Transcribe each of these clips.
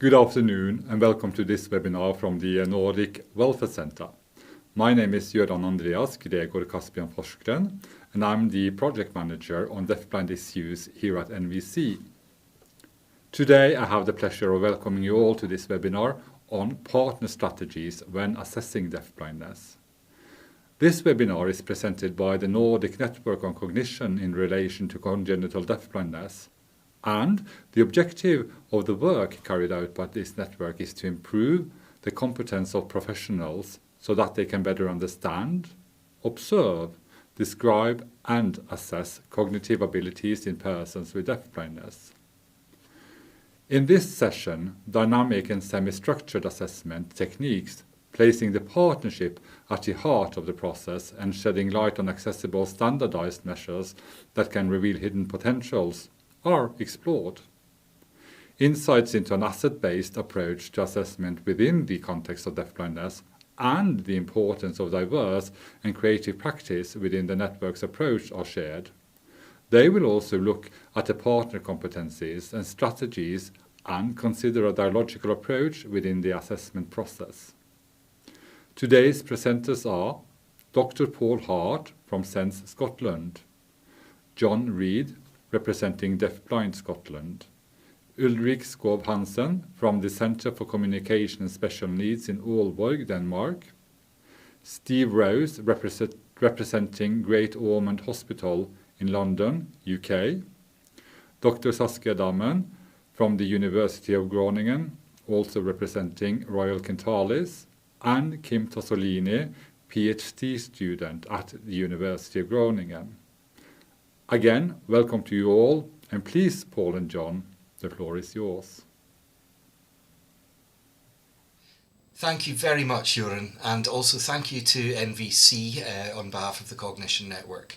Good afternoon and welcome to this webinar from the Nordic Welfare Center. My name is Göran, Andreas, Gregor, Caspian, Forsgren, and I'm the project manager on deafblind issues here at NVC. Today I have the pleasure of welcoming you all to this webinar on partner strategies when assessing deafblindness. This webinar is presented by the Nordic Network on Cognition in relation to congenital deafblindness, and the objective of the work carried out by this network is to improve the competence of professionals so that they can better understand, observe, describe and assess cognitive abilities in persons with deafblindness. In this session, dynamic and semi-structured assessment techniques placing the partnership at the heart of the process and shedding light on accessible standardized measures that can reveal hidden potentials are explored. Insights into an asset-based approach to assessment within the context of deafblindness and the importance of diverse and creative practice within the network's approach are shared. They will also look at the partner competencies and strategies and consider a dialogical approach within the assessment process. Today's presenters are Dr. Paul Hart from SENS Scotland, John Reid representing Deafblind Scotland, Ulrik Skov Hansen from the Centre for Communication and Special Needs in Aalborg, Denmark, Steve Rose representing Great Ormond Hospital in London, UK, Dr. Saskia Damen from the University of Groningen, also representing Royal Kentalis, and Kim Tosolini, PhD student at the University of Groningen. Again, welcome to you all, and please, Paul and John, the floor is yours. Thank you very much, Göran, and also thank you to NVC on behalf of the Cognition Network.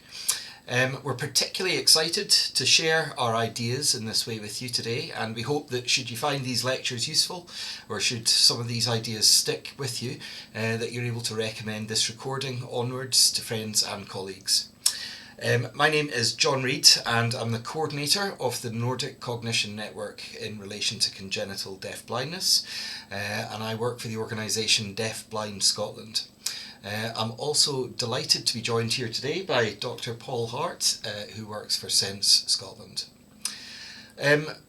We're particularly excited to share our ideas in this way with you today, and we hope that should you find these lectures useful, or should some of these ideas stick with you, that you're able to recommend this recording onwards to friends and colleagues. My name is John Reid and I'm the coordinator of the Nordic Cognition Network in relation to congenital deafblindness, and I work for the organisation Deafblind Scotland. I'm also delighted to be joined here today by Dr. Paul Hart, who works for SENS Scotland.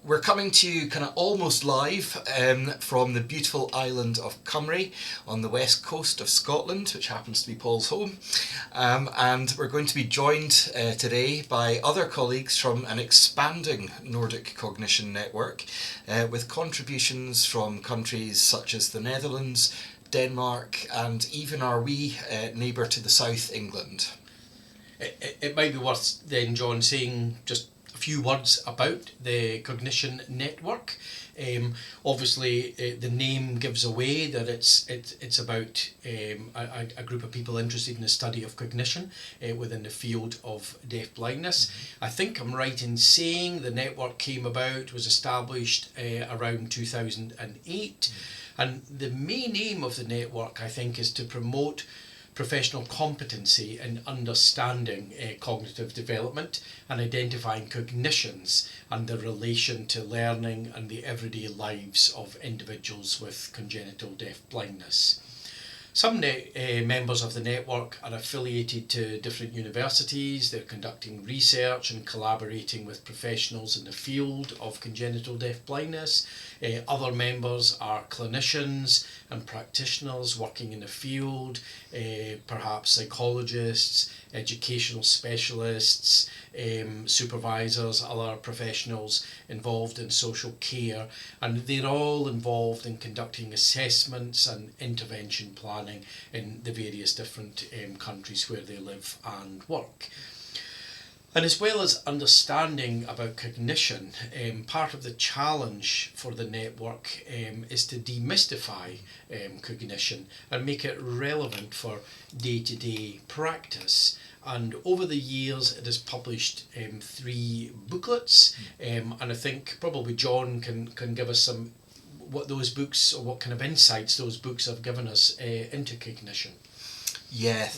We're coming to you kind of almost live from the beautiful island of Cymru on the west coast of Scotland, which happens to be Paul's home. And we're going to be joined today by other colleagues from an expanding Nordic Cognition Network with contributions from countries such as the Netherlands, Denmark and even our wee neighbour to the south, England. It might be worth then, John, saying just a few words about the Cognition Network. Obviously, the name gives away that it's about a group of people interested in the study of cognition within the field of deafblindness. I think I'm right in saying the network was established around 2008. And the main aim of the network, I think, is to promote professional competency in understanding cognitive development and identifying cognitions and their relation to learning and the everyday lives of individuals with congenital deafblindness. Some members of the network are affiliated to different universities. They're conducting research and collaborating with professionals in the field of congenital deafblindness. Other members are clinicians and practitioners working in the field, perhaps psychologists, educational specialists, supervisors, other professionals involved in social care, and they're all involved in conducting assessments and intervention planning in the various different countries where they live and work. And as well as understanding about cognition, part of the challenge for the network is to demystify cognition and make it relevant for day-to-day practice. And over the years, it has published 3 booklets, and I think probably John can give us some what those books or what kind of insights those books have given us into cognition. Yeah,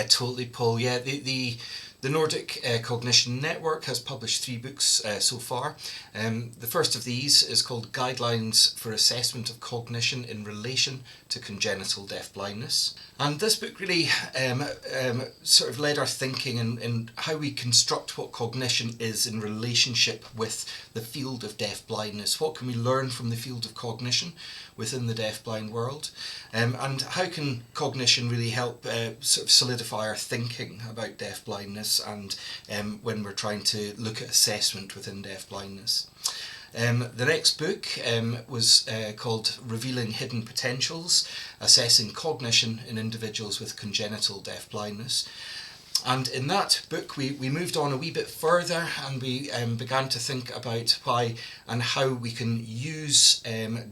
totally, Paul. Yeah, the The Nordic Cognition Network has published 3 books so far. The first of these is called Guidelines for Assessment of Cognition in Relation to Congenital Deafblindness. And this book really sort of led our thinking in how we construct what cognition is in relationship with the field of deafblindness. What can we learn from the field of cognition within the deafblind world? And how can cognition really help sort of solidify our thinking about deafblindness and when we're trying to look at assessment within deafblindness. The next book was called Revealing Hidden Potentials, Assessing Cognition in Individuals with Congenital Deafblindness. And in that book we moved on a wee bit further, and we began to think about why and how we can use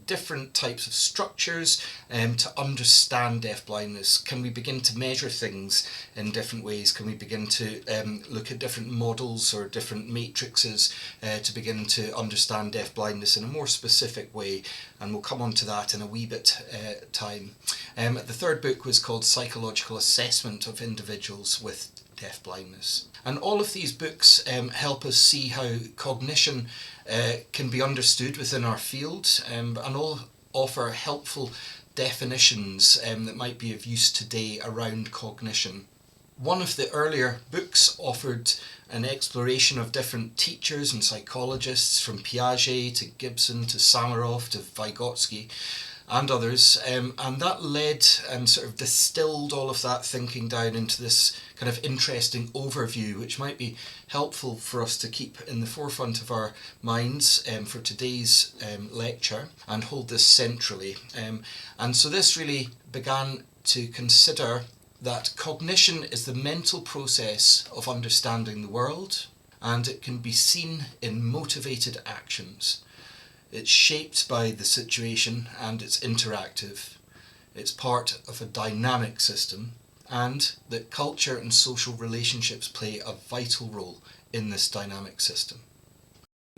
different types of structures to understand deafblindness. Can we begin to measure things in different ways? Can we begin to look at different models or different matrices to begin to understand deafblindness in a more specific way? And we'll come on to that in a wee bit time. The third book was called Psychological Assessment of Individuals with Deafblindness. And all of these books help us see how cognition can be understood within our field, and all offer helpful definitions that might be of use today around cognition. One of the earlier books offered an exploration of different teachers and psychologists, from Piaget to Gibson to Samarov to Vygotsky and others, and that led and sort of distilled all of that thinking down into this kind of interesting overview, which might be helpful for us to keep in the forefront of our minds for today's lecture and hold this centrally. And so this really began to consider that cognition is the mental process of understanding the world, and it can be seen in motivated actions. It's shaped by the situation and it's interactive. It's part of a dynamic system, and that culture and social relationships play a vital role in this dynamic system.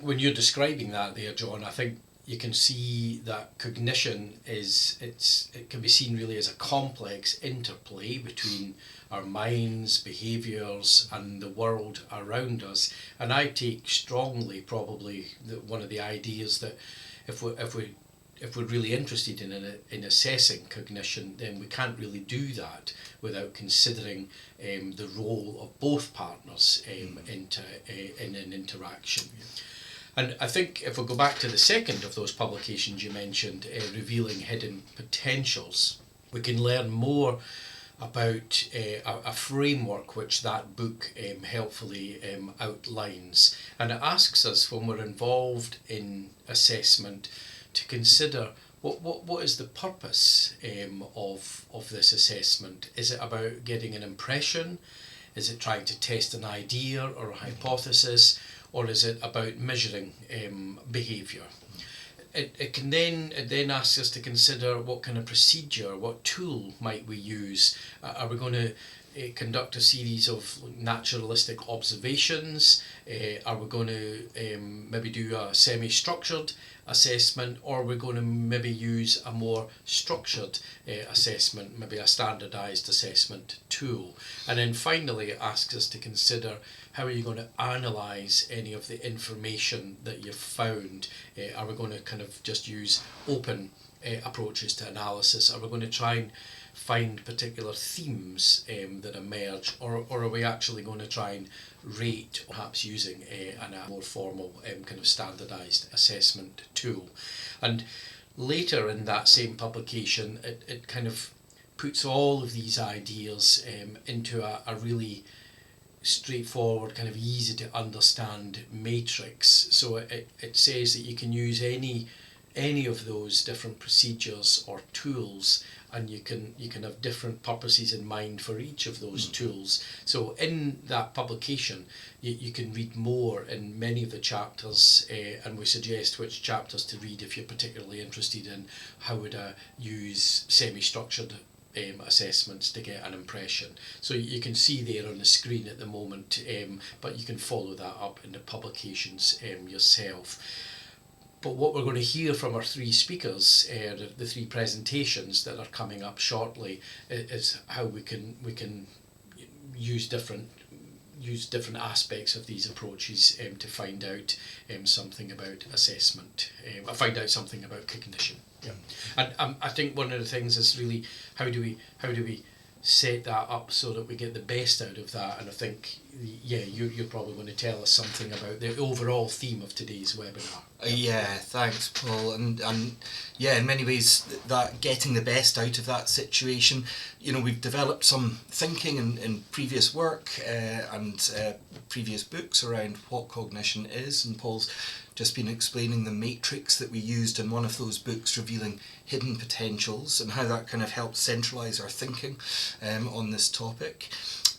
When you're describing that there, John, I think you can see that cognition it can be seen really as a complex interplay between our minds, behaviours and the world around us. And I take strongly probably one of the ideas that if we're really interested in assessing cognition, then we can't really do that without considering the role of both partners in an interaction. And I think if we go back to the second of those publications you mentioned, Revealing Hidden Potentials, we can learn more about a framework which that book helpfully outlines. And it asks us, when we're involved in assessment, to consider what is the purpose of this assessment. Is it about getting an impression? Is it trying to test an idea or a hypothesis? Or is it about measuring behaviour? It then asks us to consider what kind of procedure, what tool might we use. Are we going to conduct a series of naturalistic observations? Are we going to maybe do a semi-structured assessment, or are we going to maybe use a more structured assessment, maybe a standardised assessment tool? And then finally it asks us to consider, how are you going to analyse any of the information that you've found? Are we going to kind of just use open approaches to analysis? Are we going to try and find particular themes that emerge, or are we actually going to try and rate, perhaps using a more formal kind of standardised assessment tool? And later in that same publication, it kind of puts all of these ideas into a really straightforward, kind of easy to understand matrix. So it says that you can use any of those different procedures or tools, and you can have different purposes in mind for each of those tools. So in that publication you can read more in many of the chapters, and we suggest which chapters to read if you're particularly interested in how would I use semi-structured assessments to get an impression. So you can see there on the screen at the moment, but you can follow that up in the publications yourself. But what we're going to hear from our three speakers, the three presentations that are coming up shortly, is how we can use different use different aspects of these approaches to find out something about assessment, find out something about cognition. Yeah, and I think one of the things is really how do we set that up so that we get the best out of that. And I think, yeah, you're probably going to tell us something about the overall theme of today's webinar. Yeah, thanks, Paul. And yeah, in many ways, that getting the best out of that situation, we've developed some thinking in previous work and previous books around what cognition is. And Paul's just been explaining the matrix that we used in one of those books, revealing hidden potentials, and how that kind of helps centralise our thinking on this topic.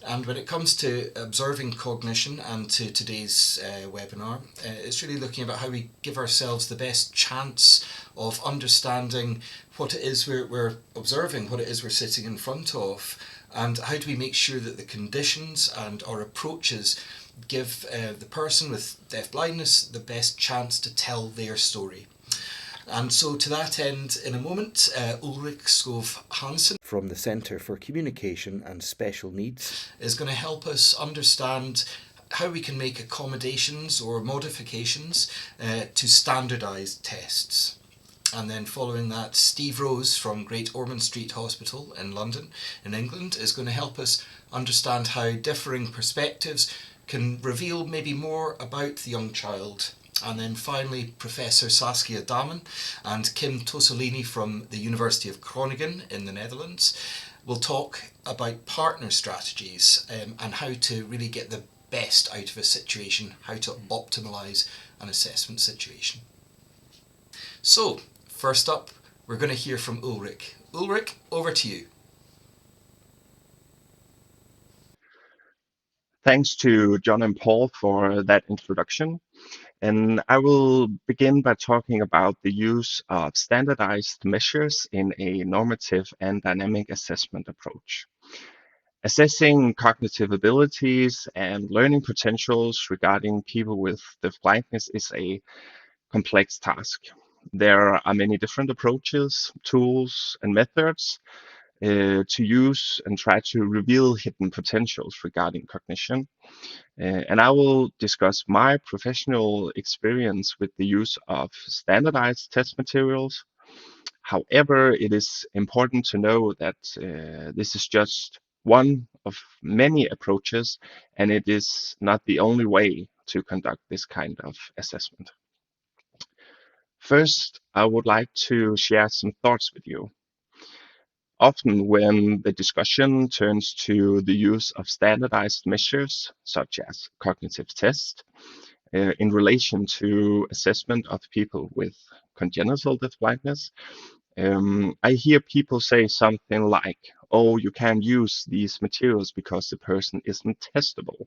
And when it comes to observing cognition and to today's webinar, it's really looking about how we give ourselves the best chance of understanding what it is we're observing, what it is we're sitting in front of, and how do we make sure that the conditions and our approaches give the person with deafblindness the best chance to tell their story. And so to that end, in a moment, Ulrik Skov Hansen from the Centre for Communication and Special Needs is going to help us understand how we can make accommodations or modifications to standardised tests. And then following that, Steve Rose from Great Ormond Street Hospital in London, in England, is going to help us understand how differing perspectives can reveal maybe more about the young child. And then finally, Professor Saskia Damen and Kim Tosolini from the University of Groningen in the Netherlands will talk about partner strategies and how to really get the best out of a situation, how to optimalise an assessment situation. So, first up, we're going to hear from Ulrik. Ulrik, over to you. Thanks to John and Paul for that introduction. And I will begin by talking about the use of standardized measures in a normative and dynamic assessment approach. Assessing cognitive abilities and learning potentials regarding people with deafblindness is a complex task. There are many different approaches, tools, and methods to use and try to reveal hidden potentials regarding cognition. And I will discuss my professional experience with the use of standardized test materials. However, it is important to know that this is just one of many approaches, and it is not the only way to conduct this kind of assessment. First, I would like to share some thoughts with you. Often when the discussion turns to the use of standardized measures, such as cognitive tests, in relation to assessment of people with congenital deafblindness, I hear people say something like, oh, you can't use these materials because the person isn't testable.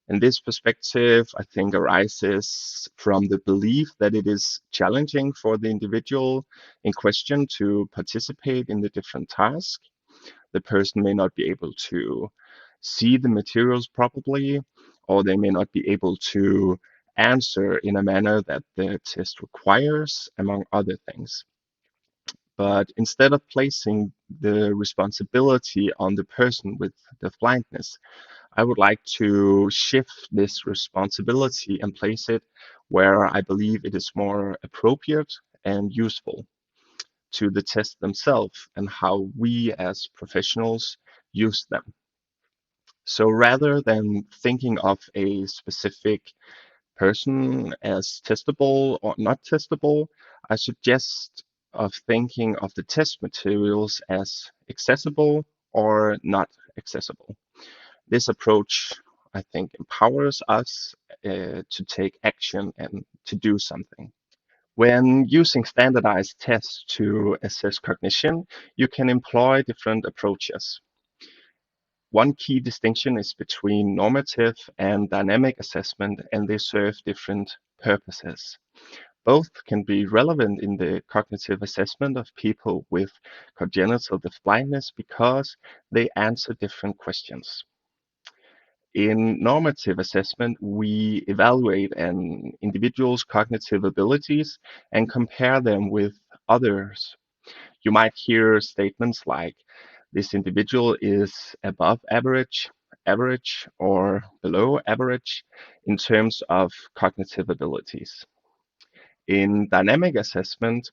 And this perspective, I think, arises from the belief that it is challenging for the individual in question to participate in the different tasks. The person may not be able to see the materials properly, or they may not be able to answer in a manner that the test requires, among other things. But instead of placing the responsibility on the person with deafblindness, I would like to shift this responsibility and place it where I believe it is more appropriate and useful to the tests themselves and how we as professionals use them. So rather than thinking of a specific person as testable or not testable, I suggest of thinking of the test materials as accessible or not accessible. This approach, I think, empowers us to take action and to do something. When using standardized tests to assess cognition, you can employ different approaches. One key distinction is between normative and dynamic assessment, and they serve different purposes. Both can be relevant in the cognitive assessment of people with congenital deafblindness because they answer different questions. In normative assessment, we evaluate an individual's cognitive abilities and compare them with others. You might hear statements like, this individual is above average average or below average in terms of cognitive abilities. In dynamic assessment,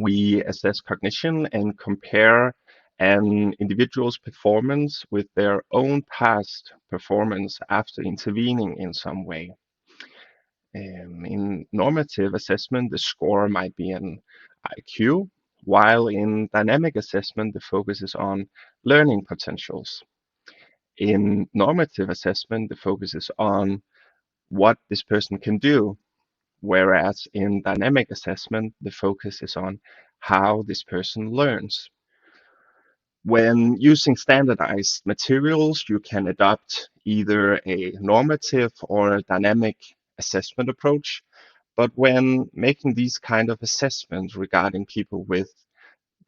we assess cognition and compare an individual's performance with their own past performance after intervening in some way. In normative assessment, the score might be an IQ, while in dynamic assessment, the focus is on learning potentials. In normative assessment, the focus is on what this person can do, whereas in dynamic assessment, the focus is on how this person learns. When using standardized materials, you can adopt either a normative or a dynamic assessment approach. But when making these kind of assessments regarding people with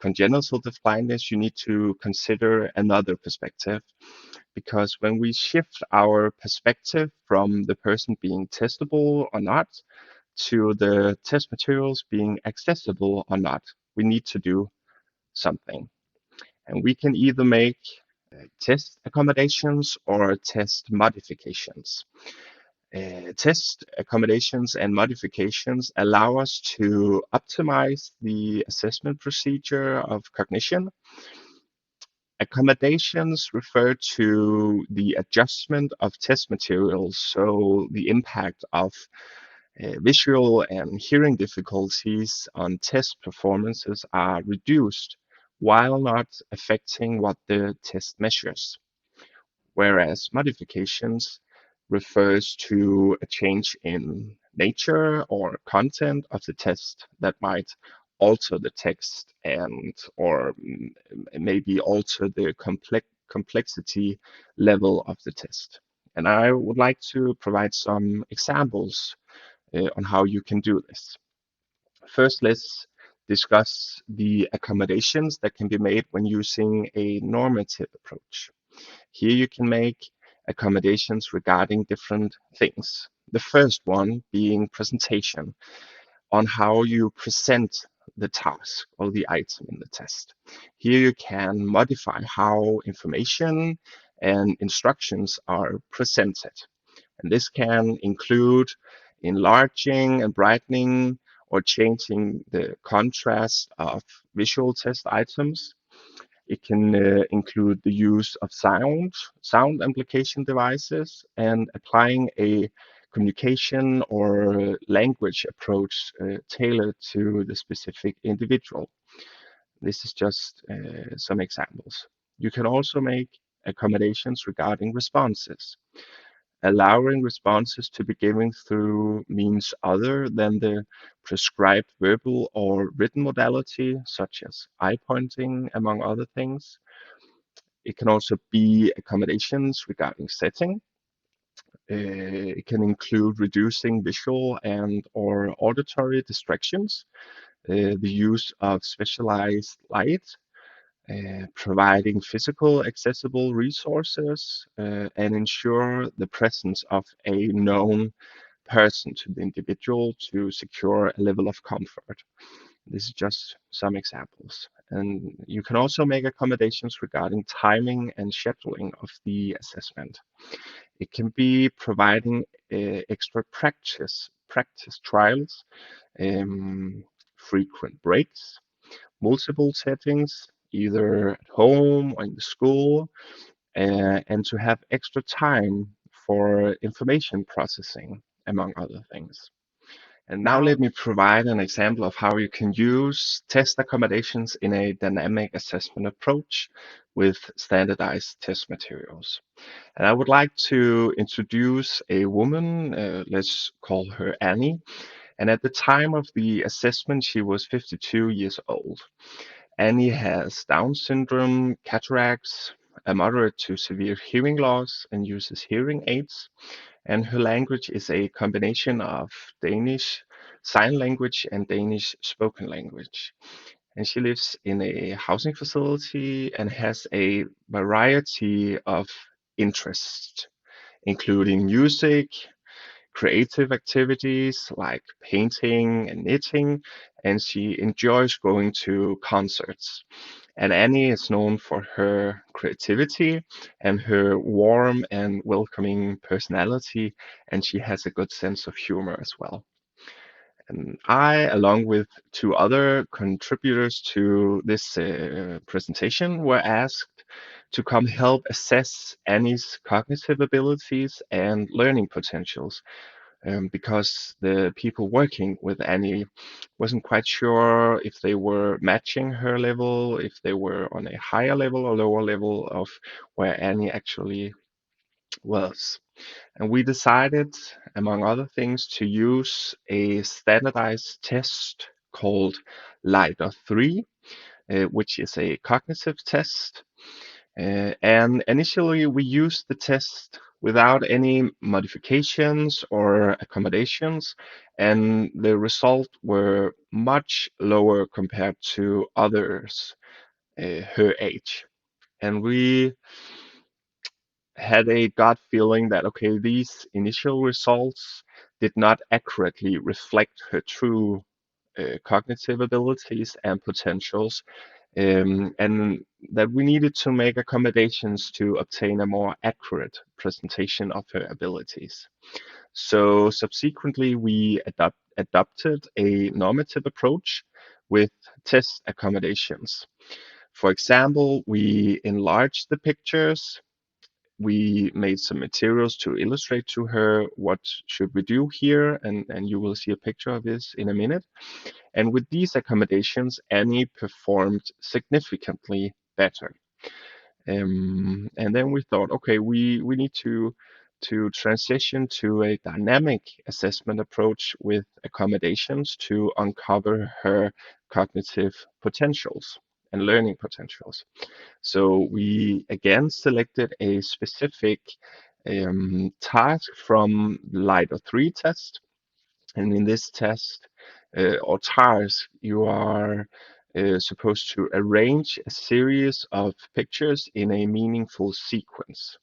congenital deafblindness, you need to consider another perspective. Because when we shift our perspective from the person being testable or not to the test materials being accessible or not, we need to do something. And we can either make test accommodations or test modifications. Test accommodations and modifications allow us to optimize the assessment procedure of cognition. Accommodations refer to the adjustment of test materials, so the impact of visual and hearing difficulties on test performances are reduced while not affecting what the test measures. Whereas modifications refers to a change in nature or content of the test that might alter the text and or maybe alter the complexity level of the test. And I would like to provide some examples on how you can do this. First, let's discuss the accommodations that can be made when using a normative approach. Here you can make accommodations regarding different things. The first one being presentation, on how you present the task or the item in the test. Here you can modify how information and instructions are presented. And this can include enlarging and brightening or changing the contrast of visual test items. It can include the use of sound amplification devices, and applying a communication or language approach tailored to the specific individual. This is just some examples. You can also make accommodations regarding responses. Allowing responses to be given through means other than the prescribed verbal or written modality, such as eye pointing, among other things. It can also be accommodations regarding setting. It can include reducing visual and or auditory distractions, the use of specialized light, providing physical accessible resources, and ensure the presence of a known person to the individual to secure a level of comfort. This is just some examples. And you can also make accommodations regarding timing and scheduling of the assessment. It can be providing extra practice trials, frequent breaks, multiple settings, either at home or in the school, and to have extra time for information processing, among other things. And now let me provide an example of how you can use test accommodations in a dynamic assessment approach with standardized test materials. And I would like to introduce a woman, let's call her Annie. And at the time of the assessment, she was 52 years old. Annie has Down syndrome, cataracts, a moderate to severe hearing loss, and uses hearing aids. And her language is a combination of Danish sign language and Danish spoken language. And she lives in a housing facility and has a variety of interests, including music, creative activities like painting and knitting, and she enjoys going to concerts. And Annie is known for her creativity and her warm and welcoming personality, and she has a good sense of humor as well. And I, along with two other contributors to this presentation, were asked to come help assess Annie's cognitive abilities and learning potentials, because the people working with Annie wasn't quite sure if they were matching her level, if they were on a higher level or lower level of where Annie actually was. And we decided, among other things, to use a standardized test called LIDAR 3, which is a cognitive test. And initially, we used the test without any modifications or accommodations, and the results were much lower compared to others her age. And we had a gut feeling that, okay, these initial results did not accurately reflect her true cognitive abilities and potentials, and that we needed to make accommodations to obtain a more accurate presentation of her abilities. So subsequently, we adopted a normative approach with test accommodations. For example, we enlarged the pictures. We made some materials to illustrate to her what should we do here, and you will see a picture of this in a minute. And with these accommodations, Annie performed significantly better. And then we thought, okay, we need to transition to a dynamic assessment approach with accommodations to uncover her cognitive potentials and learning potentials. So we again selected a specific task from the LIDAR 3 test. And in this test or task, you are supposed to arrange a series of pictures in a meaningful sequence.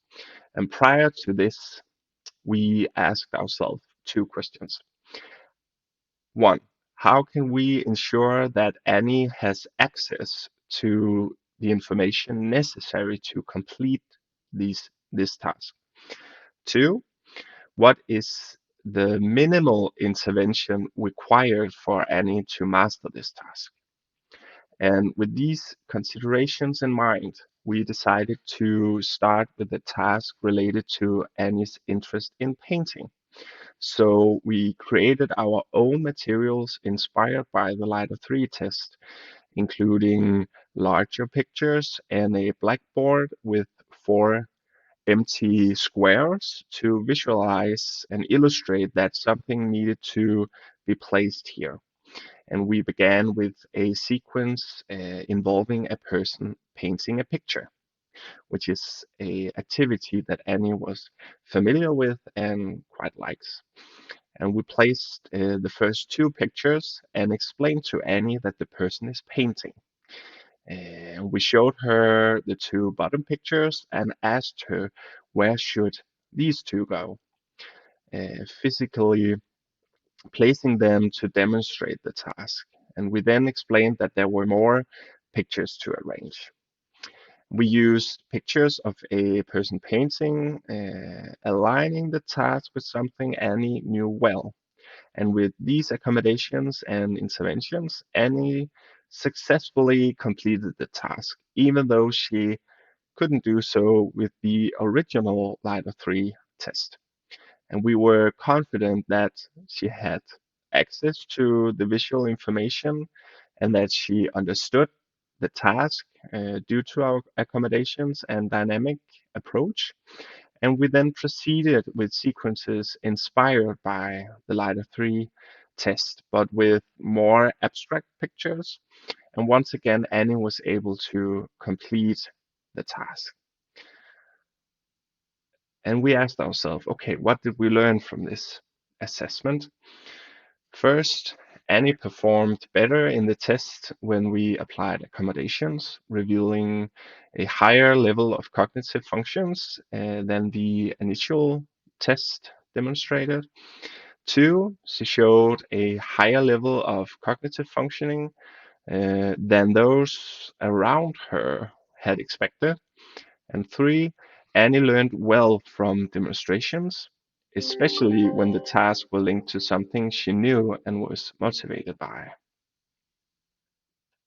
And prior to this, we asked ourselves two questions. One, how can we ensure that Annie has access to the information necessary to complete this task? Two, what is the minimal intervention required for Annie to master this task? And with these considerations in mind, we decided to start with a task related to Annie's interest in painting. So we created our own materials inspired by the LIDAR 3 test, including larger pictures and a blackboard with 4 empty squares to visualize and illustrate that something needed to be placed here. And we began with a sequence involving a person painting a picture, which is a activity that Annie was familiar with and quite likes. And we placed the first 2 pictures and explained to Annie that the person is painting. And we showed her the 2 bottom pictures and asked her where should these 2 go, physically placing them to demonstrate the task. And we then explained that there were more pictures to arrange. We used pictures of a person painting, aligning the task with something Annie knew well. And with these accommodations and interventions, Annie successfully completed the task, even though she couldn't do so with the original LIDAR 3 test. And we were confident that she had access to the visual information and that she understood the task due to our accommodations and dynamic approach. And we then proceeded with sequences inspired by the LIDAR 3 test, but with more abstract pictures. And once again, Annie was able to complete the task. And we asked ourselves, okay, what did we learn from this assessment? First, Annie performed better in the test when we applied accommodations, revealing a higher level of cognitive functions than the initial test demonstrated. Two, she showed a higher level of cognitive functioning than those around her had expected. And 3, Annie learned well from demonstrations, especially when the tasks were linked to something she knew and was motivated by.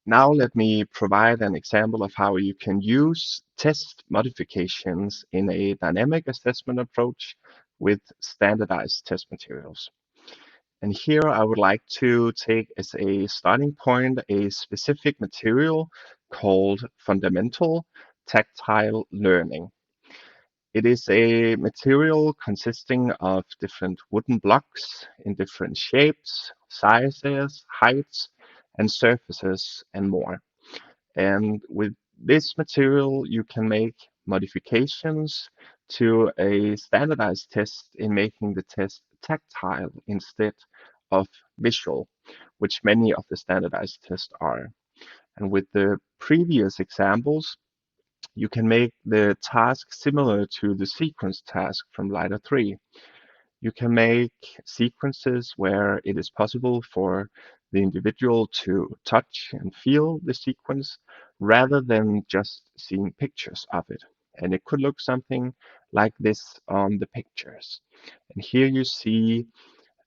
Now let me provide an example of how you can use test modifications in a dynamic assessment approach with standardized test materials. And here I would like to take as a starting point a specific material called fundamental tactile learning. It is a material consisting of different wooden blocks in different shapes, sizes, heights, and surfaces, and more. And with this material, you can make modifications to a standardized test in making the test tactile instead of visual, which many of the standardized tests are. And with the previous examples, you can make the task similar to the sequence task from Ladder 3. You can make sequences where it is possible for the individual to touch and feel the sequence rather than just seeing pictures of it. And it could look something like this on the pictures. And here you see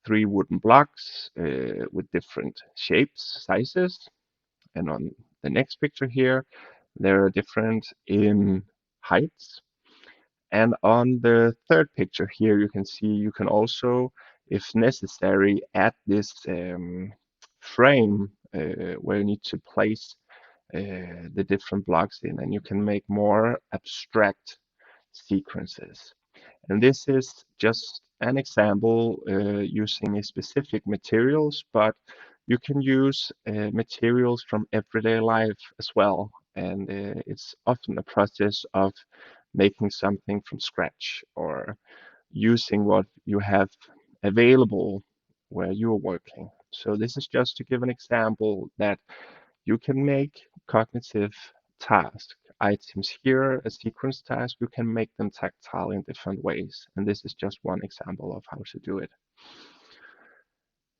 3 wooden blocks with different shapes, sizes. And on the next picture here, they're different in heights. And on the third picture here, you can see you can also, if necessary, add this frame where you need to place the different blocks in, and you can make more abstract sequences. And this is just an example using a specific materials, but you can use materials from everyday life as well. And it's often a process of making something from scratch or using what you have available where you're working. So this is just to give an example that you can make cognitive task items here, a sequence task, you can make them tactile in different ways. And this is just one example of how to do it.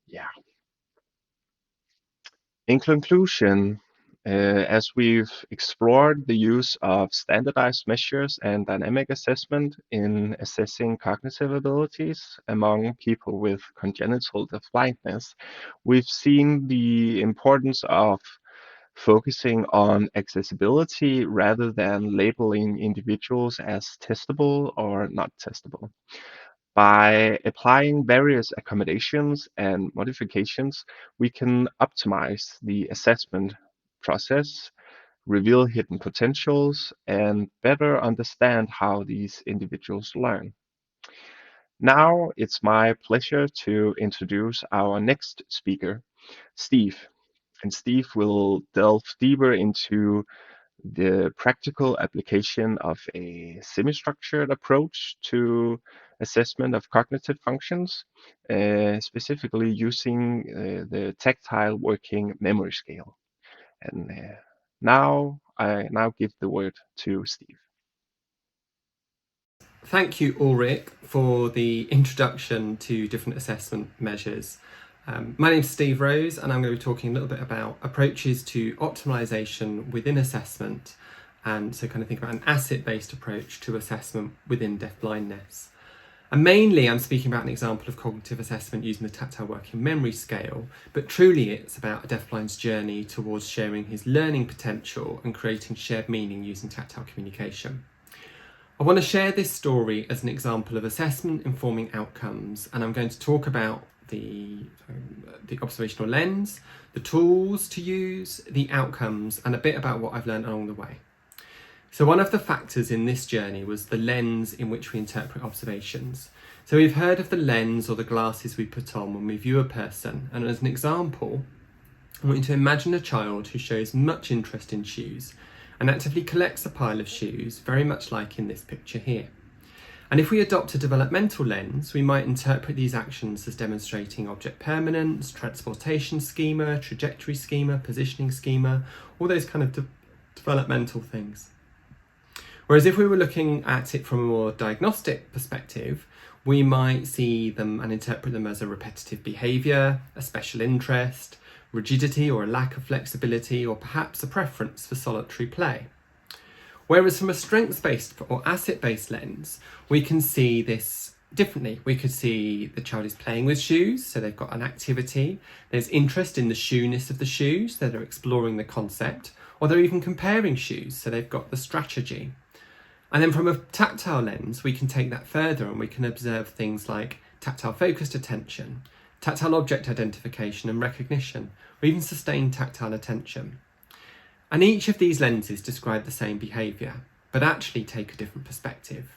Yeah. In conclusion, as we've explored the use of standardized measures and dynamic assessment in assessing cognitive abilities among people with congenital deafblindness, we've seen the importance of focusing on accessibility rather than labeling individuals as testable or not testable. By applying various accommodations and modifications, we can optimize the assessment process, reveal hidden potentials, and better understand how these individuals learn. Now it's my pleasure to introduce our next speaker, Steve. And Steve will delve deeper into the practical application of a semi-structured approach to assessment of cognitive functions, specifically using the tactile working memory scale. And I now give the word to Steve. Thank you, Ulrik, for the introduction to different assessment measures. My name is Steve Rose, and I'm going to be talking a little bit about approaches to optimalisation within assessment, and so kind of think about an asset-based approach to assessment within deafblindness. And mainly I'm speaking about an example of cognitive assessment using the tactile working memory scale, but truly it's about a deafblind's journey towards sharing his learning potential and creating shared meaning using tactile communication. I want to share this story as an example of assessment informing outcomes, and I'm going to talk about the observational lens, the tools to use, the outcomes, and a bit about what I've learned along the way. So one of the factors in this journey was the lens in which we interpret observations. So we've heard of the lens or the glasses we put on when we view a person, and as an example, I want you to imagine a child who shows much interest in shoes and actively collects a pile of shoes, very much like in this picture here. And if we adopt a developmental lens, we might interpret these actions as demonstrating object permanence, transportation schema, trajectory schema, positioning schema, all those kind of developmental things. Whereas if we were looking at it from a more diagnostic perspective, we might see them and interpret them as a repetitive behaviour, a special interest, rigidity or a lack of flexibility, or perhaps a preference for solitary play. Whereas from a strengths-based or asset-based lens, we can see this differently. We could see the child is playing with shoes, so they've got an activity. There's interest in the shoeness of the shoes, so they're exploring the concept, or they're even comparing shoes, so they've got the strategy. And then from a tactile lens, we can take that further and we can observe things like tactile focused attention, tactile object identification and recognition, or even sustained tactile attention. And each of these lenses describe the same behaviour, but actually take a different perspective.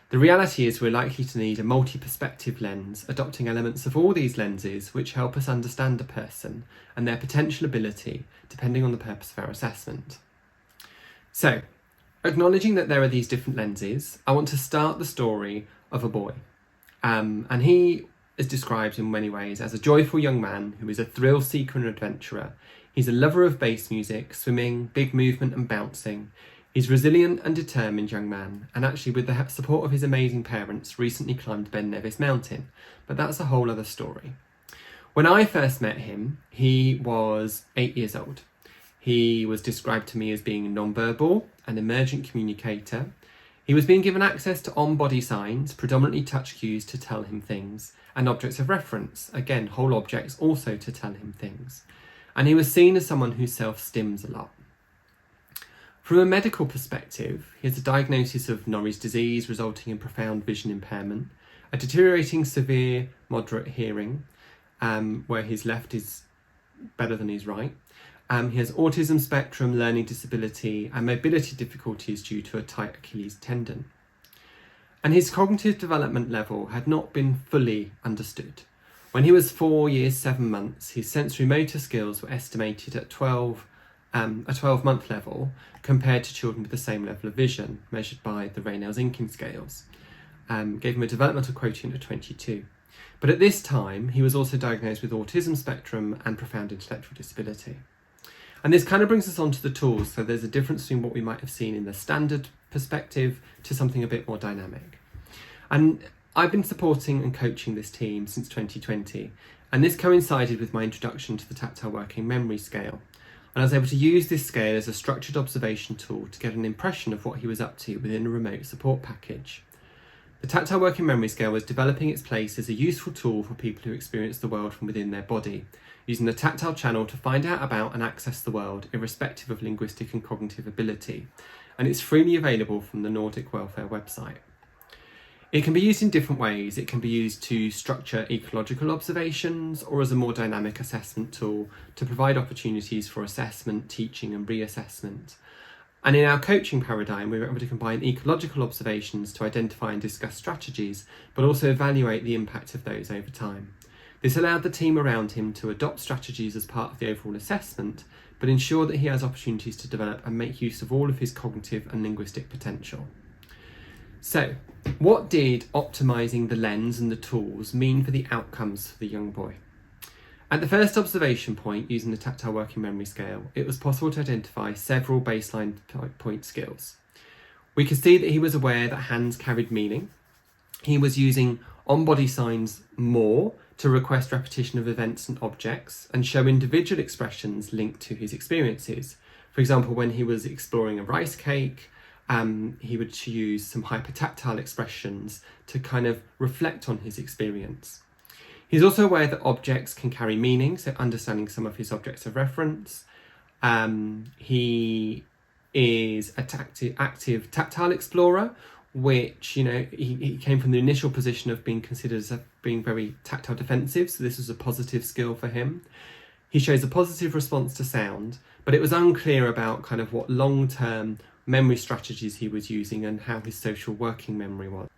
The reality is we're likely to need a multi-perspective lens, adopting elements of all these lenses which help us understand a person and their potential ability, depending on the purpose of our assessment. So, acknowledging that there are these different lenses, I want to start the story of a boy. And he is described in many ways as a joyful young man who is a thrill seeker and adventurer. He's a lover of bass music, swimming, big movement and bouncing. He's a resilient and determined young man, and actually with the support of his amazing parents recently climbed Ben Nevis Mountain, but that's a whole other story. When I first met him, he was 8 years old. He was described to me as being non-verbal, an emergent communicator. He was being given access to on-body signs, predominantly touch cues to tell him things, and objects of reference, again, whole objects also to tell him things. And he was seen as someone who self-stims a lot. From a medical perspective, he has a diagnosis of Norris disease resulting in profound vision impairment, a deteriorating severe moderate hearing, where his left is better than his right. He has autism spectrum, learning disability, and mobility difficulties due to a tight Achilles tendon. And his cognitive development level had not been fully understood. When he was 4 years, 7 months, his sensory motor skills were estimated at a 12-month level compared to children with the same level of vision, measured by the Raynell's inking scales. Gave him a developmental quotient of 22. But at this time, he was also diagnosed with autism spectrum and profound intellectual disability. And this kind of brings us on to the tools. So there's a difference between what we might have seen in the standard perspective to something a bit more dynamic. And I've been supporting and coaching this team since 2020, and this coincided with my introduction to the tactile working memory scale. And I was able to use this scale as a structured observation tool to get an impression of what he was up to within a remote support package. The tactile working memory scale was developing its place as a useful tool for people who experience the world from within their body, using the tactile channel to find out about and access the world irrespective of linguistic and cognitive ability, and it's freely available from the Nordic Welfare website. It can be used in different ways. It can be used to structure ecological observations or as a more dynamic assessment tool to provide opportunities for assessment, teaching and reassessment. And in our coaching paradigm, we were able to combine ecological observations to identify and discuss strategies, but also evaluate the impact of those over time. This allowed the team around him to adopt strategies as part of the overall assessment, but ensure that he has opportunities to develop and make use of all of his cognitive and linguistic potential. So, what did optimising the lens and the tools mean for the outcomes for the young boy? At the first observation point, using the tactile working memory scale, it was possible to identify several baseline point skills. We could see that he was aware that hands carried meaning. He was using on-body signs more to request repetition of events and objects and show individual expressions linked to his experiences. For example, when he was exploring a rice cake, he would use some hypertactile expressions to kind of reflect on his experience. He's also aware that objects can carry meaning, so understanding some of his objects of reference. He is an active tactile explorer, which, he came from the initial position of being considered as being very tactile defensive, so this was a positive skill for him. He shows a positive response to sound, but it was unclear about kind of what long-term memory strategies he was using and how his social working memory was.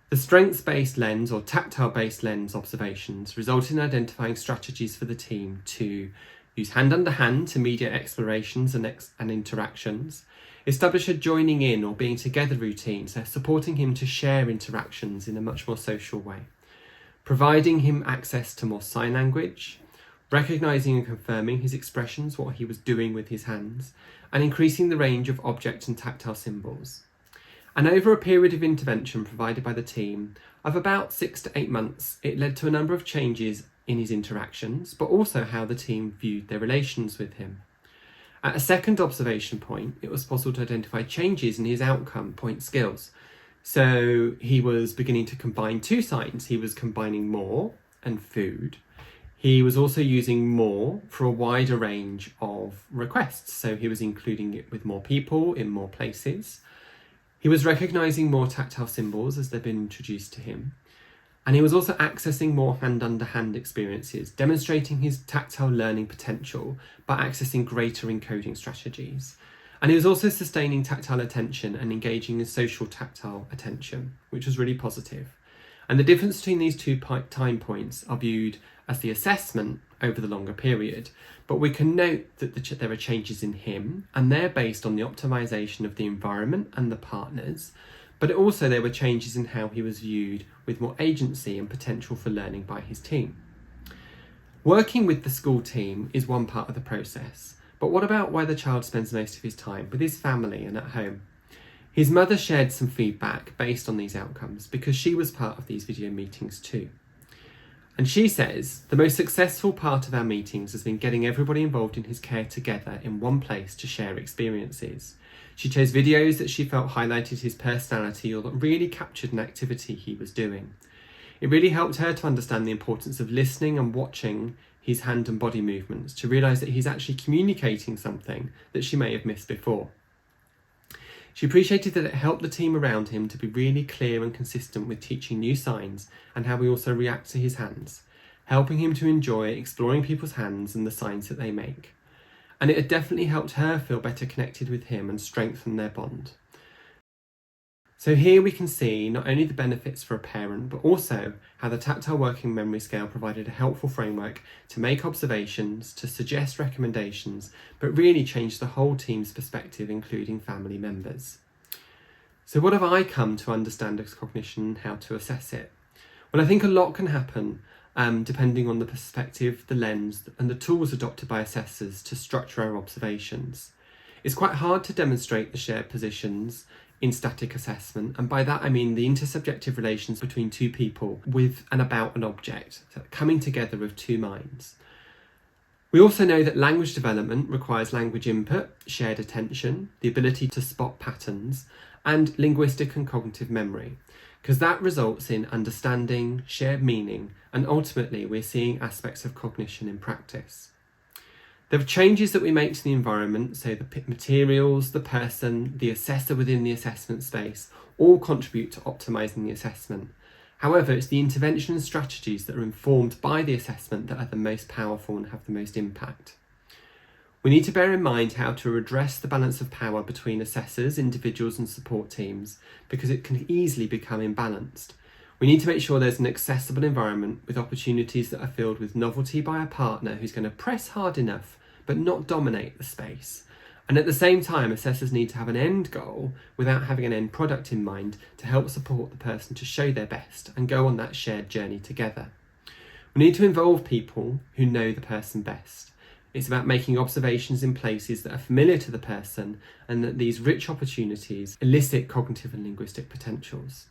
The strengths-based lens or tactile-based lens observations resulted in identifying strategies for the team to use hand under hand to mediate explorations and interactions, establish a joining in or being together routine, so supporting him to share interactions in a much more social way, providing him access to more sign language, recognising and confirming his expressions, what he was doing with his hands, and increasing the range of object and tactile symbols. And over a period of intervention provided by the team of about 6 to 8 months, it led to a number of changes in his interactions, but also how the team viewed their relations with him. At a second observation point, it was possible to identify changes in his outcome point skills. So he was beginning to combine two signs. He was combining more and food. He was also using more for a wider range of requests. So he was including it with more people in more places. He was recognising more tactile symbols as they've been introduced to him. And he was also accessing more hand-under-hand experiences, demonstrating his tactile learning potential by accessing greater encoding strategies. And he was also sustaining tactile attention and engaging in social tactile attention, which was really positive. And the difference between these two time points are viewed as the assessment over the longer period. But we can note that there are changes in him, and they're based on the optimisation of the environment and the partners. But also there were changes in how he was viewed with more agency and potential for learning by his team. Working with the school team is one part of the process, but what about where the child spends most of his time, with his family and at home? His mother shared some feedback based on these outcomes because she was part of these video meetings too. And she says, the most successful part of our meetings has been getting everybody involved in his care together in one place to share experiences. She chose videos that she felt highlighted his personality or that really captured an activity he was doing. It really helped her to understand the importance of listening and watching his hand and body movements to realise that he's actually communicating something that she may have missed before. She appreciated that it helped the team around him to be really clear and consistent with teaching new signs and how we also react to his hands, helping him to enjoy exploring people's hands and the signs that they make. And it had definitely helped her feel better connected with him and strengthen their bond. So here we can see not only the benefits for a parent, but also how the tactile working memory scale provided a helpful framework to make observations, to suggest recommendations, but really change the whole team's perspective, including family members. So what have I come to understand as cognition and how to assess it? Well, I think a lot can happen depending on the perspective, the lens, and the tools adopted by assessors to structure our observations. It's quite hard to demonstrate the shared positions in static assessment, and by that I mean the intersubjective relations between two people with and about an object, so coming together of two minds. We also know that language development requires language input, shared attention, the ability to spot patterns, and linguistic and cognitive memory, because that results in understanding, shared meaning, and ultimately we're seeing aspects of cognition in practice. There are changes that we make to the environment, so the materials, the person, the assessor within the assessment space, all contribute to optimising the assessment. However, it's the intervention and strategies that are informed by the assessment that are the most powerful and have the most impact. We need to bear in mind how to address the balance of power between assessors, individuals and support teams, because it can easily become imbalanced. We need to make sure there's an accessible environment with opportunities that are filled with novelty by a partner who's going to press hard enough but not dominate the space. And at the same time, assessors need to have an end goal without having an end product in mind to help support the person to show their best and go on that shared journey together. We need to involve people who know the person best. It's about making observations in places that are familiar to the person and that these rich opportunities elicit cognitive and linguistic potentials.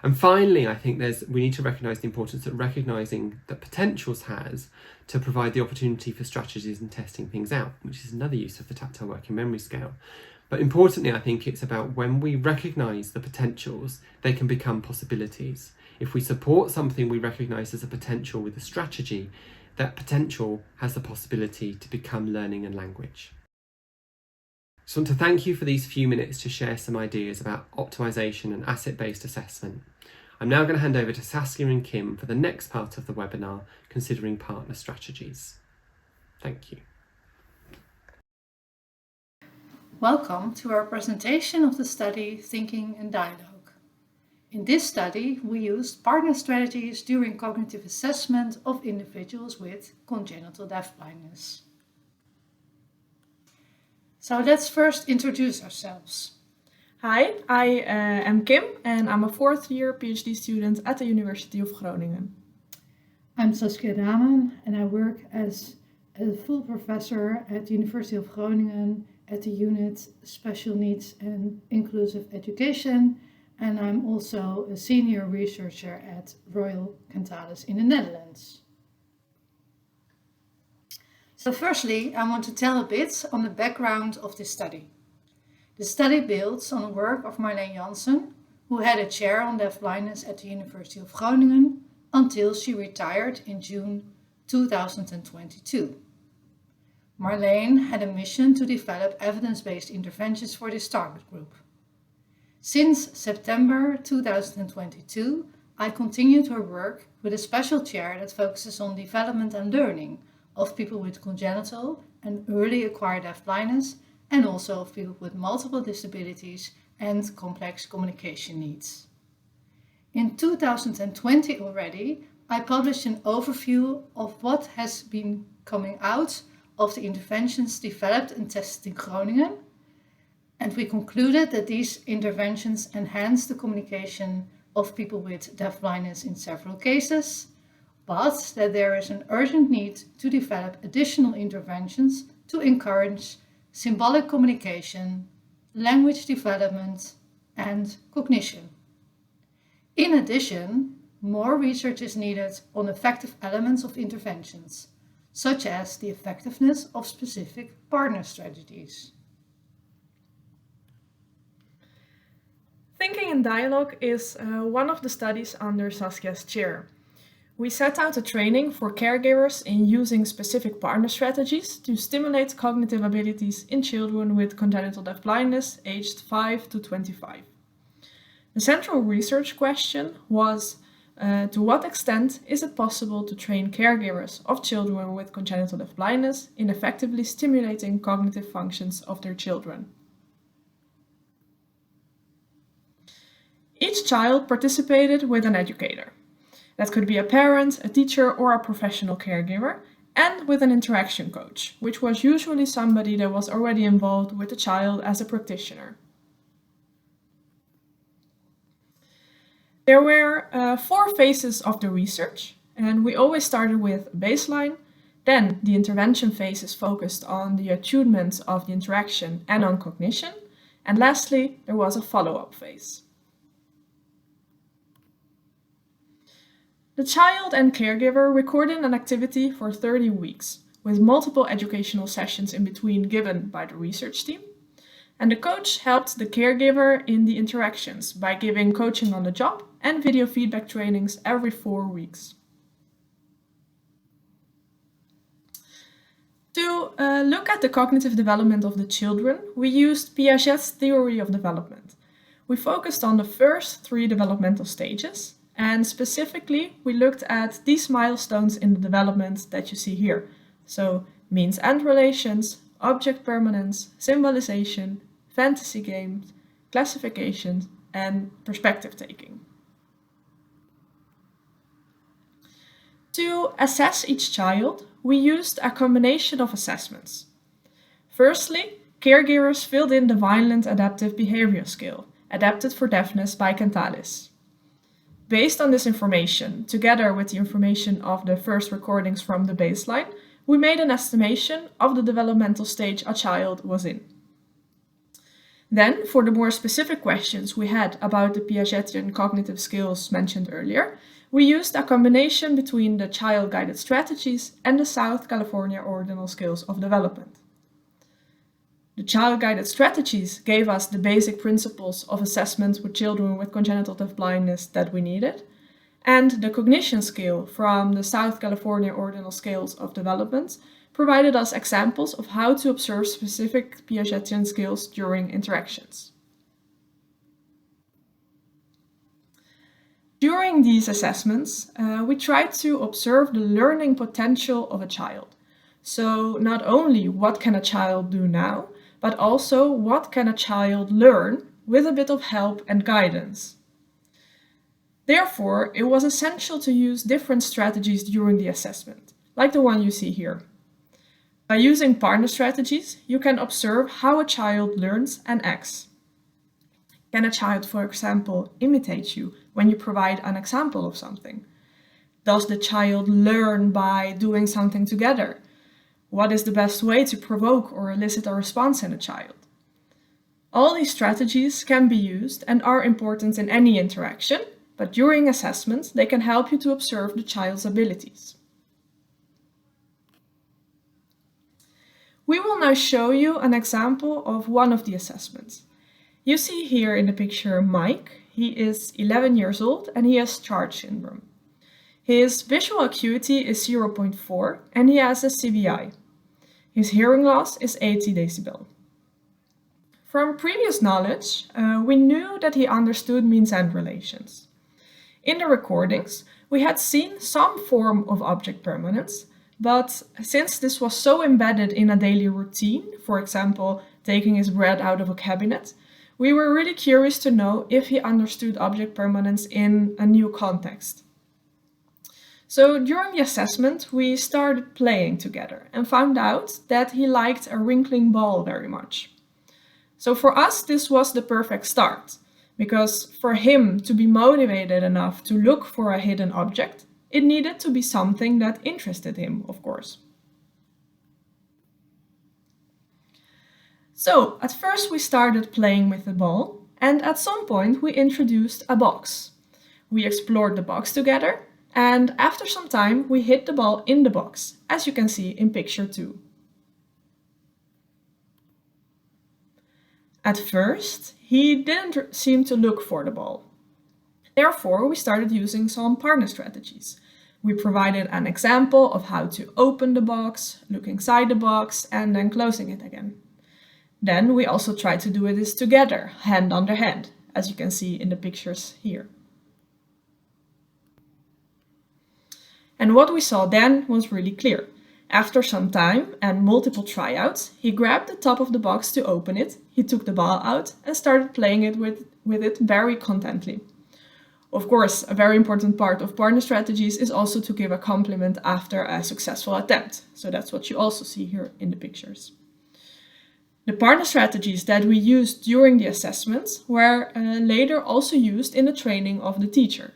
And finally, I think we need to recognise the importance that recognising that potentials has to provide the opportunity for strategies and testing things out, which is another use of the tactile working memory scale. But importantly, I think it's about when we recognise the potentials, they can become possibilities. If we support something we recognise as a potential with a strategy, that potential has the possibility to become learning and language. So I want to thank you for these few minutes to share some ideas about optimisation and asset-based assessment. I'm now going to hand over to Saskia and Kim for the next part of the webinar, considering partner strategies. Thank you. Welcome to our presentation of the study Thinking and Dialogue. In this study, we used partner strategies during cognitive assessment of individuals with congenital deafblindness. So let's first introduce ourselves. Hi, I am Kim and I'm a fourth year PhD student at the University of Groningen. I'm Saskia Damen and I work as a full professor at the University of Groningen at the unit Special Needs and Inclusive Education, and I'm also a senior researcher at Royal Cantalis in the Netherlands. So firstly, I want to tell a bit on the background of this study. The study builds on the work of Marleen Jansen, who had a chair on deafblindness at the University of Groningen until she retired in June 2022. Marleen had a mission to develop evidence-based interventions for this target group. Since September 2022, I continued her work with a special chair that focuses on development and learning of people with congenital and early acquired deafblindness, and also of people with multiple disabilities and complex communication needs. In 2020 already, I published an overview of what has been coming out of the interventions developed and tested in Groningen, and we concluded that these interventions enhance the communication of people with deafblindness in several cases, but that there is an urgent need to develop additional interventions to encourage symbolic communication, language development, and cognition. In addition, more research is needed on effective elements of interventions, such as the effectiveness of specific partner strategies. Thinking in dialogue is one of the studies under Saskia's chair. We set out a training for caregivers in using specific partner strategies to stimulate cognitive abilities in children with congenital deafblindness aged 5 to 25. The central research question was, to what extent is it possible to train caregivers of children with congenital deafblindness in effectively stimulating cognitive functions of their children? Each child participated with an educator. That could be a parent, a teacher, or a professional caregiver, and with an interaction coach, which was usually somebody that was already involved with the child as a practitioner. There were 4 phases of the research, and we always started with baseline. Then the intervention phase is focused on the attunement of the interaction and on cognition. And lastly, there was a follow-up phase. The child and caregiver recorded an activity for 30 weeks, with multiple educational sessions in between given by the research team. And the coach helped the caregiver in the interactions by giving coaching on the job and video feedback trainings every 4 weeks. To look at the cognitive development of the children, we used Piaget's theory of development. We focused on the first 3 developmental stages, and specifically we looked at these milestones in the development that you see here. So means-end relations, object permanence, symbolization, fantasy games, classification, and perspective taking. To assess each child, we used a combination of assessments. Firstly, caregivers filled in the Vineland Adaptive Behavior Scale, adapted for deafness by Cantalis. Based on this information, together with the information of the first recordings from the baseline, we made an estimation of the developmental stage a child was in. Then, for the more specific questions we had about the Piagetian cognitive skills mentioned earlier, we used a combination between the child-guided strategies and the South California Ordinal Scales of Development. The child-guided strategies gave us the basic principles of assessment with children with congenital deafblindness that we needed, and the cognition scale from the South California Ordinal Scales of Development provided us examples of how to observe specific Piagetian skills during interactions. During these assessments, we tried to observe the learning potential of a child. So not only what can a child do now, but also what can a child learn with a bit of help and guidance. Therefore, it was essential to use different strategies during the assessment, like the one you see here. By using partner strategies, you can observe how a child learns and acts. Can a child, for example, imitate you when you provide an example of something? Does the child learn by doing something together? What is the best way to provoke or elicit a response in a child? All these strategies can be used and are important in any interaction, but during assessment they can help you to observe the child's abilities. We will now show you an example of one of the assessments. You see here in the picture Mike. He is 11 years old and he has Charge syndrome. His visual acuity is 0.4 and he has a CVI. His hearing loss is 80 decibel. From previous knowledge, we knew that he understood means-end relations. In the recordings, we had seen some form of object permanence, but since this was so embedded in a daily routine, for example, taking his bread out of a cabinet, we were really curious to know if he understood object permanence in a new context. So during the assessment, we started playing together and found out that he liked a wrinkling ball very much. So for us, this was the perfect start, because for him to be motivated enough to look for a hidden object, it needed to be something that interested him, of course. So at first we started playing with the ball, and at some point we introduced a box. We explored the box together, and after some time we hid the ball in the box, as you can see in picture 2. At first, he didn't seem to look for the ball. Therefore, we started using some partner strategies. We provided an example of how to open the box, look inside the box, and then closing it again. Then we also tried to do this together, hand under hand, as you can see in the pictures here. And what we saw then was really clear. After some time and multiple tryouts, he grabbed the top of the box to open it, he took the ball out and started playing it with it very contently. Of course, a very important part of partner strategies is also to give a compliment after a successful attempt. So that's what you also see here in the pictures. The partner strategies that we used during the assessments were later also used in the training of the teacher.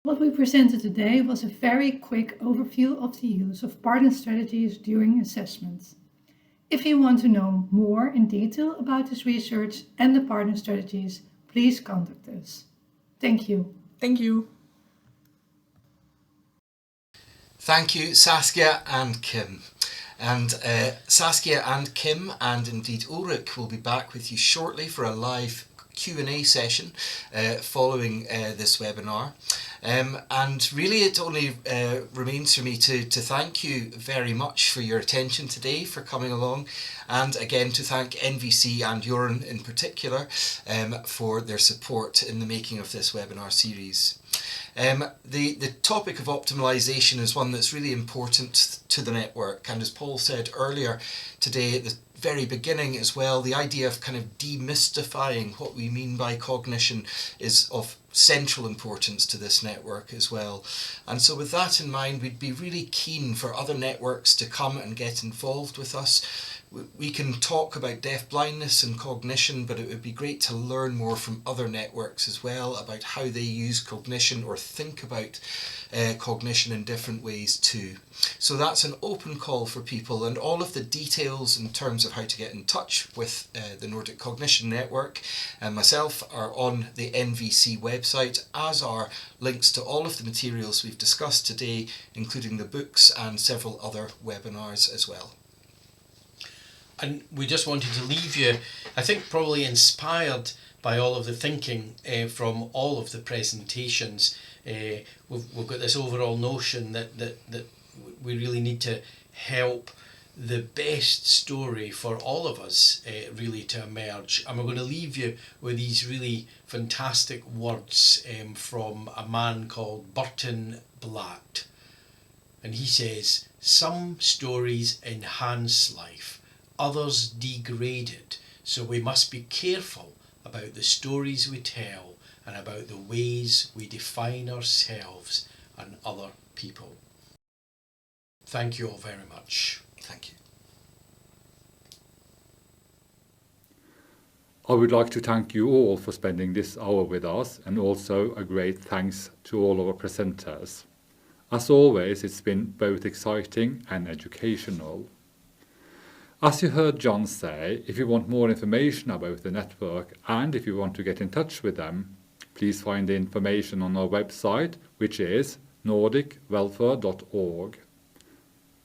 What we presented today was a very quick overview of the use of partner strategies during assessments. If you want to know more in detail about this research and the partner strategies, please contact us. Thank you. Thank you. Thank you, Saskia and Kim. And Saskia and Kim, and indeed Ulrik, will be back with you shortly for a live Q&A session following this webinar. And really it only remains for me to thank you very much for your attention today, for coming along, and again to thank NVC and Göran in particular for their support in the making of this webinar series. The topic of optimalisation is one that's really important to the network, and as Paul said earlier today at the very beginning as well, the idea of kind of demystifying what we mean by cognition is of central importance to this network as well. And so with that in mind, we'd be really keen for other networks to come and get involved with us. We can talk about deafblindness and cognition, but it would be great to learn more from other networks as well about how they use cognition or think about cognition in different ways too. So that's an open call for people, and all of the details in terms of how to get in touch with the Nordic Cognition Network and myself are on the NVC website, as are links to all of the materials we've discussed today, including the books and several other webinars as well. And we just wanted to leave you, I think, probably inspired by all of the thinking from all of the presentations. We've got this overall notion that we really need to help the best story for all of us really to emerge. And we're going to leave you with these really fantastic words from a man called Burton Blatt. And he says, "Some stories enhance life, others degrade it, so we must be careful about the stories we tell and about the ways we define ourselves and other people." Thank you all very much. Thank you. I would like to thank you all for spending this hour with us, and also a great thanks to all our presenters. As always, it's been both exciting and educational. As you heard John say, if you want more information about the network and if you want to get in touch with them, please find the information on our website, which is nordicwelfare.org.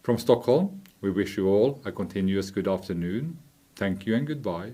From Stockholm, we wish you all a continuous good afternoon. Thank you and goodbye.